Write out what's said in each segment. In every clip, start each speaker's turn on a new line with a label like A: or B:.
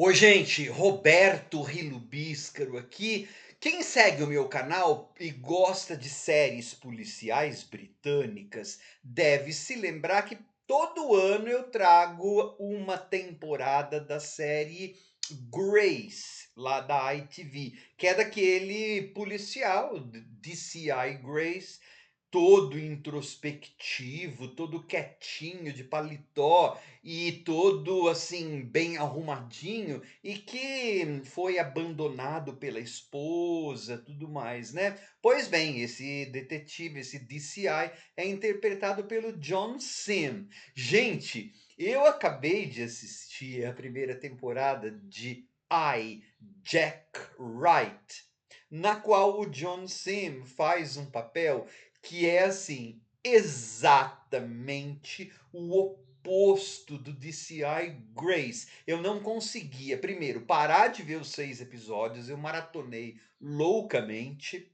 A: Oi, gente, Roberto Rilubíscaro aqui. Quem segue o meu canal e gosta de séries policiais britânicas deve se lembrar que todo ano eu trago uma temporada da série Grace, lá da ITV, que é daquele policial, DCI Grace, todo introspectivo, todo quietinho, de paletó e todo assim bem arrumadinho e que foi abandonado pela esposa, tudo mais, né? Pois bem, esse detetive, esse DCI, é interpretado pelo John Sim. Gente, eu acabei de assistir a primeira temporada de Jack Wright, na qual o John Sim faz um papel que é assim, exatamente o oposto do DCI Grace. Eu não conseguia, primeiro, parar de ver os 6 episódios, eu maratonei loucamente,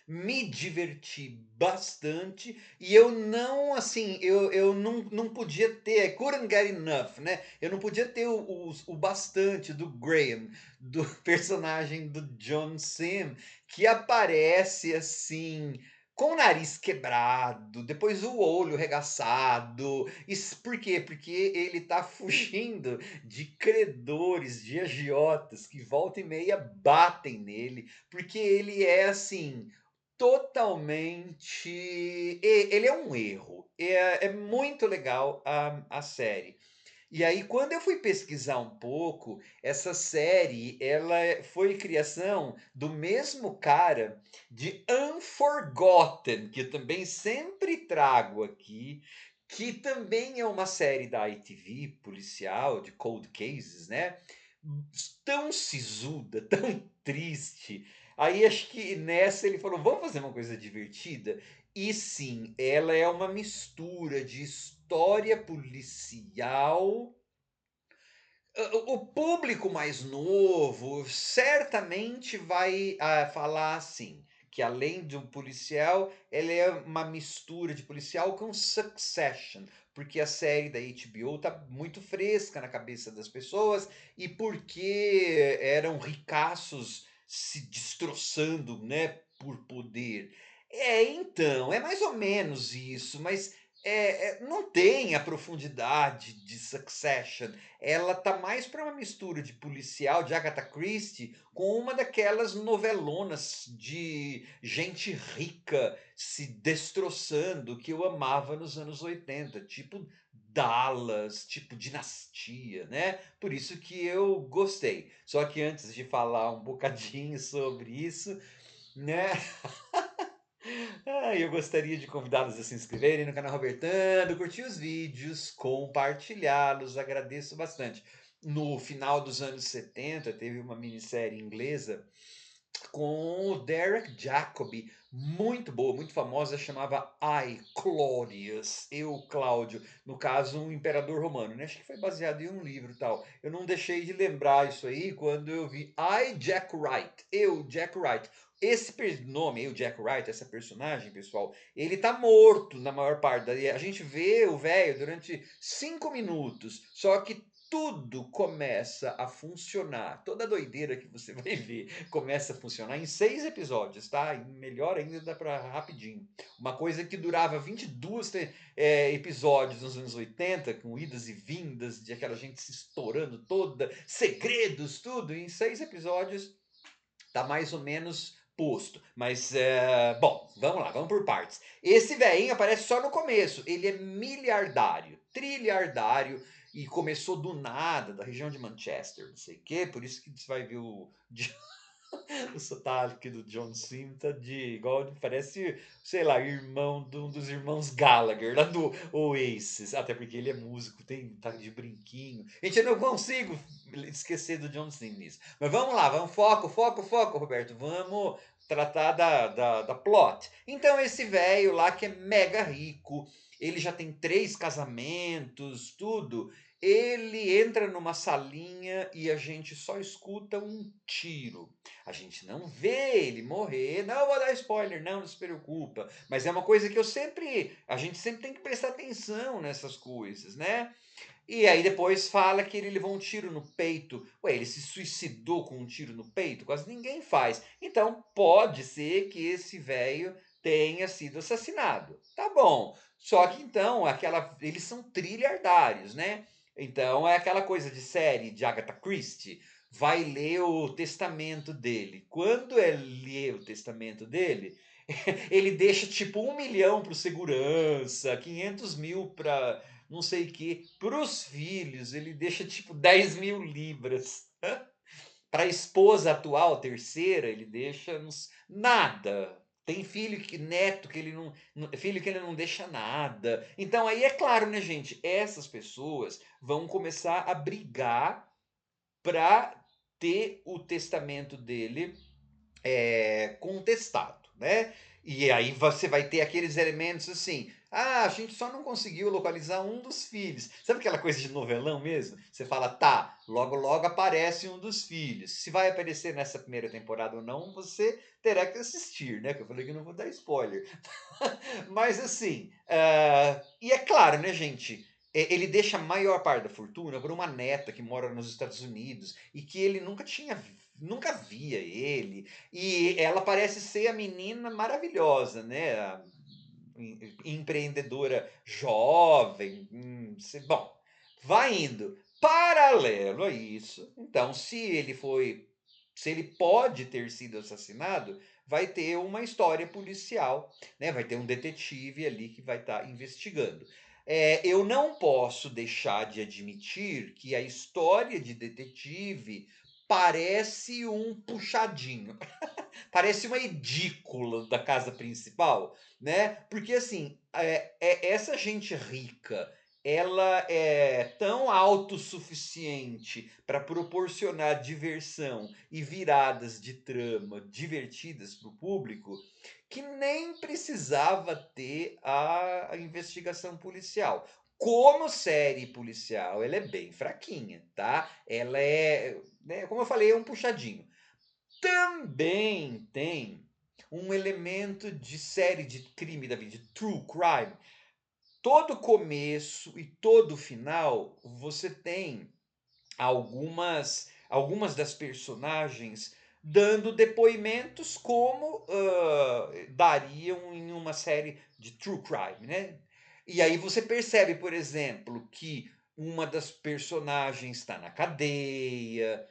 A: me diverti bastante e eu não, assim, eu não podia ter, couldn't get enough, né? Eu não podia ter o bastante do Graham, do personagem do John Sim, que aparece assim, com o nariz quebrado, depois o olho regaçado. Isso por quê? Porque ele tá fugindo de credores, de agiotas que volta e meia batem nele, porque ele é assim, totalmente, ele é um erro. É muito legal a série. E aí quando eu fui pesquisar um pouco, essa série ela foi criação do mesmo cara de Unforgotten, que eu também sempre trago aqui, que também é uma série da ITV, policial, de cold cases, né, tão sisuda, tão triste. Aí acho que nessa ele falou: "Vamos fazer uma coisa divertida?". E sim, ela é uma mistura de história policial. O público mais novo certamente vai, falar assim, que além de um policial, ele é uma mistura de policial com Succession, porque a série da HBO tá muito fresca na cabeça das pessoas e porque eram ricaços se destroçando, né, por poder. É, então, é mais ou menos isso, mas não tem a profundidade de Succession. Ela tá mais para uma mistura de policial, de Agatha Christie, com uma daquelas novelonas de gente rica se destroçando que eu amava nos anos 80, tipo Dallas, tipo Dinastia, né? Por isso que eu gostei. Só que antes de falar um bocadinho sobre isso, né? Eu gostaria de convidá-los a se inscreverem no canal Robertando, curtir os vídeos, compartilhá-los, agradeço bastante. No final dos anos 70 teve uma minissérie inglesa com o Derek Jacobi, muito boa, muito famosa, chamava I, Claudius, eu, Cláudio, no caso um imperador romano, né? Acho que foi baseado em um livro e tal. Eu não deixei de lembrar isso aí quando eu vi I, Jack Wright, eu, Jack Wright. Esse nome, eu, Jack Wright, essa personagem, pessoal, ele tá morto na maior parte. A gente vê o velho durante 5 minutos, só que tudo começa a funcionar, toda a doideira que você vai ver começa a funcionar em 6 episódios, tá? E melhor ainda, dá para rapidinho. Uma coisa que durava 22 episódios nos anos 80, com idas e vindas, de aquela gente se estourando toda, segredos, tudo, em 6 episódios tá mais ou menos posto. Mas, bom, vamos lá, vamos por partes. Esse velhinho aparece só no começo. Ele é miliardário, trilhardário e começou do nada, da região de Manchester, não sei o quê. Por isso que você vai ver o sotaque do John Sim tá de igual, parece, sei lá, irmão de um dos irmãos Gallagher, lá do Oasis. Até porque ele é músico, tem tá de brinquinho. Gente, eu não consigo esquecer do John Sim nisso. Mas vamos lá, vamos, foco, foco, foco, Roberto. Vamos tratar da plot. Então, esse velho lá que é mega rico, ele já tem 3 casamentos, tudo. Ele entra numa salinha e a gente só escuta um tiro. A gente não vê ele morrer. Não vou dar spoiler, não, não se preocupa. Mas é uma coisa que a gente sempre tem que prestar atenção nessas coisas, né? E aí depois fala que ele levou um tiro no peito. Ué, ele se suicidou com um tiro no peito? Quase ninguém faz. Então pode ser que esse velho tenha sido assassinado. Tá bom. Só que então eles são trilhardários, né? Então é aquela coisa de série de Agatha Christie. Vai ler o testamento dele. Quando ele lê o testamento dele, ele deixa tipo 1 milhão para o segurança, 500 mil para não sei o que. Para os filhos, ele deixa tipo 10 mil libras. Para a esposa atual, terceira, ele deixa nada. Tem neto que ele filho que ele não deixa nada. Então aí é claro, né, gente? Essas pessoas vão começar a brigar para ter o testamento dele contestado, né? E aí você vai ter aqueles elementos assim. Ah, a gente só não conseguiu localizar um dos filhos. Sabe aquela coisa de novelão mesmo? Você fala, tá, logo logo aparece um dos filhos. Se vai aparecer nessa primeira temporada ou não, você terá que assistir, né? Que eu falei que não vou dar spoiler. Mas assim, e é claro, né, gente? Ele deixa a maior parte da fortuna por uma neta que mora nos Estados Unidos e que ele nunca via ele. E ela parece ser a menina maravilhosa, né? A empreendedora jovem. Bom, vai indo. Paralelo a isso, então, se ele pode ter sido assassinado, vai ter uma história policial, né? Vai ter um detetive ali que vai estar investigando. Eu não posso deixar de admitir que a história de detetive parece um puxadinho. Parece uma edícula da casa principal, né? Porque assim, essa gente rica, ela é tão autossuficiente para proporcionar diversão e viradas de trama divertidas para o público, que nem precisava ter a investigação policial. Como série policial, ela é bem fraquinha, tá? Ela é, né, como eu falei, é um puxadinho. Também tem um elemento de série de crime, David, de true crime. Todo começo e todo final, você tem algumas das personagens dando depoimentos como dariam em uma série de true crime, né? E aí você percebe, por exemplo, que uma das personagens está na cadeia,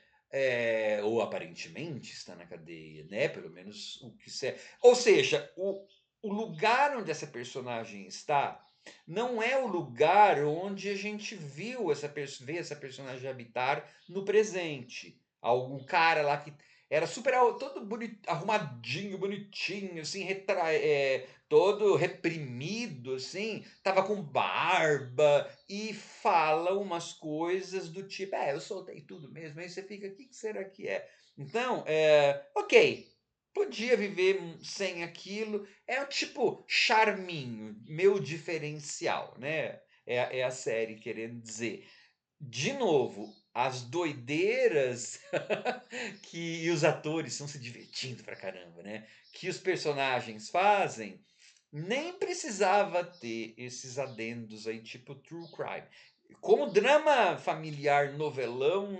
A: ou aparentemente está na cadeia, né? Pelo menos o que se. Ou seja, o lugar onde essa personagem está não é o lugar onde a gente vê essa personagem habitar no presente. Algum cara lá que era todo arrumadinho, bonitinho, assim, todo reprimido, assim, tava com barba e fala umas coisas do tipo, eu soltei tudo mesmo. Aí você fica, o que será que é? Então, ok, podia viver sem aquilo, é o tipo charminho, meu diferencial, né? É a série querendo dizer. De novo, as doideiras que os atores estão se divertindo pra caramba, né? Que os personagens fazem, nem precisava ter esses adendos aí, tipo true crime. Como drama familiar novelão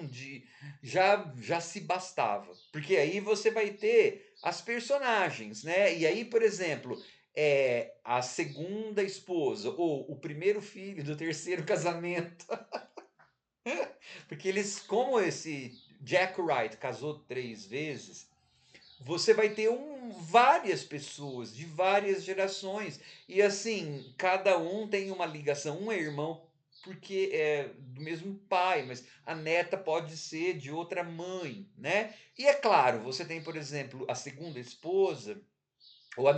A: já se bastava, porque aí você vai ter as personagens, né? E aí, por exemplo, a segunda esposa ou o primeiro filho do terceiro casamento, porque como esse Jack Wright casou 3 vezes, você vai ter várias pessoas de várias gerações. E assim, cada um tem uma ligação. Um é irmão porque é do mesmo pai, mas a neta pode ser de outra mãe, né? E é claro, você tem, por exemplo, a segunda esposa,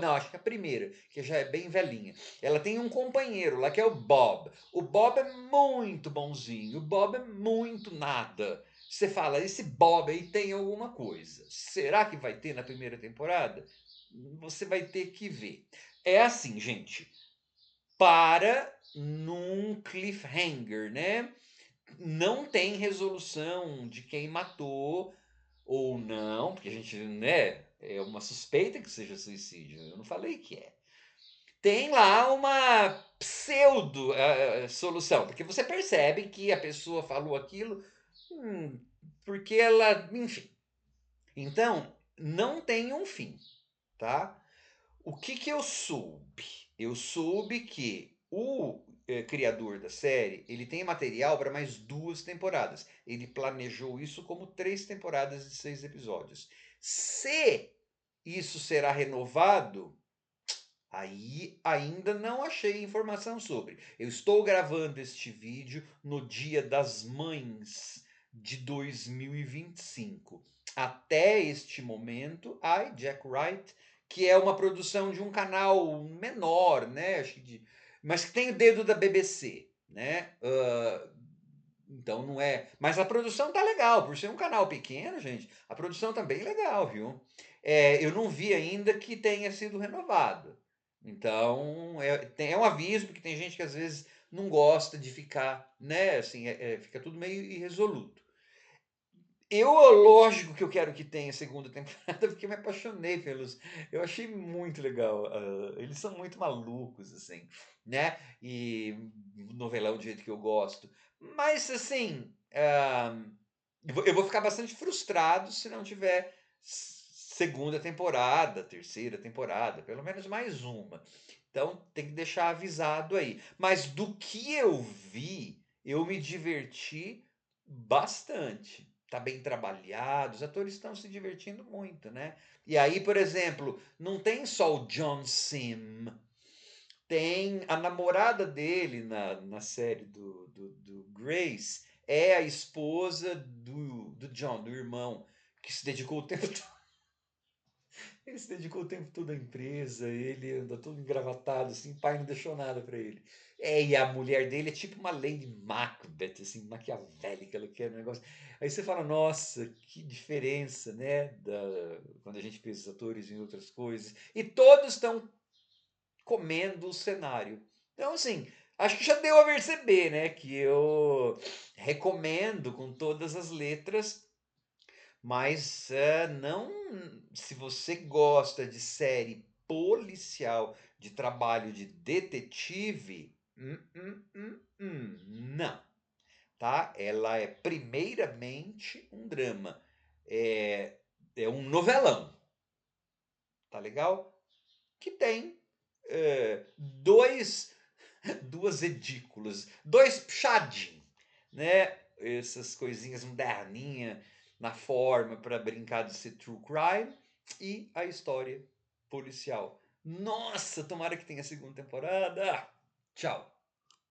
A: não, acho que a primeira, que já é bem velhinha. Ela tem um companheiro lá que é o Bob. O Bob é muito bonzinho, o Bob é muito nada. Você fala, esse Bob aí tem alguma coisa. Será que vai ter na primeira temporada? Você vai ter que ver. É assim, gente. Para num cliffhanger, né? Não tem resolução de quem matou ou não, porque a gente, né, é uma suspeita que seja suicídio. Eu não falei que é. tem lá uma pseudo solução, porque você percebe que a pessoa falou aquilo, hum, porque ela, enfim. Então, não tem um fim, tá? O que que eu soube? Eu soube que o criador da série, ele tem material para mais 2 temporadas. Ele planejou isso como 3 temporadas de 6 episódios. Se isso será renovado, aí ainda não achei informação sobre. Eu estou gravando este vídeo no Dia das Mães de 2025. Até este momento, Jack Wright, que é uma produção de um canal menor, né? Acho que mas que tem o dedo da BBC, né? Então não é. Mas a produção tá legal, por ser um canal pequeno, gente. A produção tá bem legal, viu? Eu não vi ainda que tenha sido renovado. Então é um aviso, porque tem gente que às vezes não gosta de ficar, né? Assim, fica tudo meio irresoluto. Lógico que eu quero que tenha segunda temporada, porque eu me apaixonei pelos. Eu achei muito legal. Eles são muito malucos, assim, né? E novelão do jeito que eu gosto. Mas, assim, eu vou ficar bastante frustrado se não tiver segunda temporada, terceira temporada, pelo menos mais uma. Então tem que deixar avisado aí. Mas do que eu vi, eu me diverti bastante. Tá bem trabalhado, os atores estão se divertindo muito, né? E aí, por exemplo, não tem só o John Sim, tem a namorada dele na série do Grace, é a esposa do John, do irmão, que se dedicou o tempo todo. Ele se dedicou o tempo todo à empresa, ele anda todo engravatado, assim, o pai não deixou nada pra ele. E a mulher dele é tipo uma Lady Macbeth, assim, maquiavélica, ela quer um negócio. Aí você fala, nossa, que diferença, né? Quando a gente pensa os atores em outras coisas. E todos estão comendo o cenário. Então, assim, acho que já deu a perceber, né? Que eu recomendo com todas as letras, mas não. Se você gosta de série policial, de trabalho de detetive, não, tá? Ela é primeiramente um drama, é, é um novelão, tá legal? Que tem dois, duas edículas, dois pchadinhos, né? Essas coisinhas moderninhas na forma para brincar de ser true crime e a história policial. Nossa, tomara que tenha segunda temporada. Tchau.